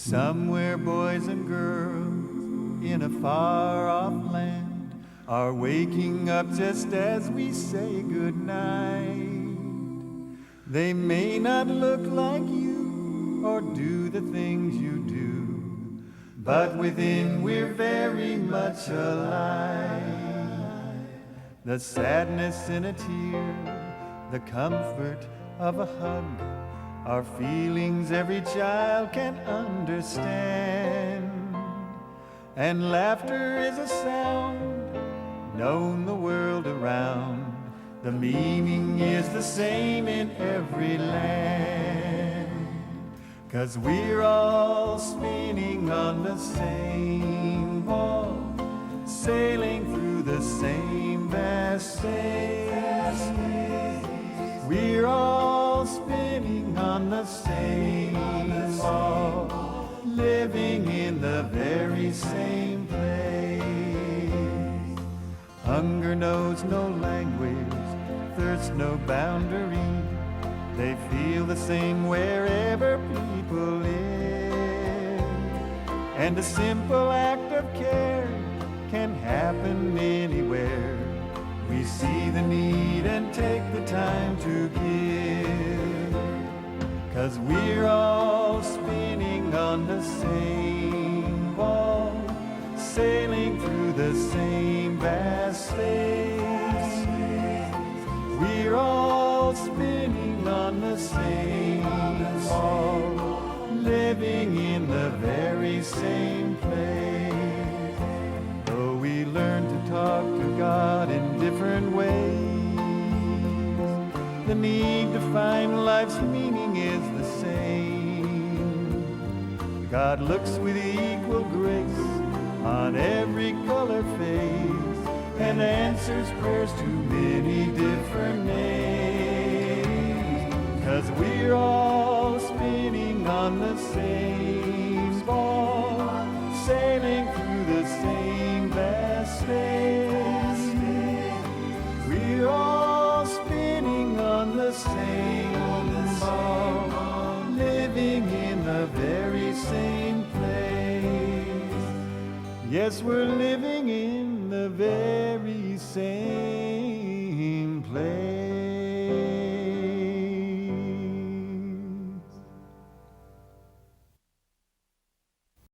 Somewhere boys and girls in a far-off land are waking up just as we say goodnight. They may not look like you or do the things you do, but within we're very much alike. The sadness in a tear, the comfort of a hug, are feelings every child can understand. And laughter is a sound known the world around. The meaning is the same in every land. 'Cause we're all spinning on the same ball, sailing through the same vast space. We're all spinning on the same ball, living in the very same place. Hunger knows no language, thirst no boundary. They feel the same wherever people live. And a simple act of care can happen anywhere. We see the need and take the time to give. 'Cause we're all spinning on the same ball, sailing through the same vast space. We're all spinning on the same ball, living in the very same place. Though we learn to talk to God in different ways, the need to find life's meaning is the same. God looks with equal grace on every color face and answers prayers to many different names. 'Cause we're all spinning on the same ball, sailing through the same vast space. We're all spinning on the same ball, living in the very same place. Yes, we're living in the very same place.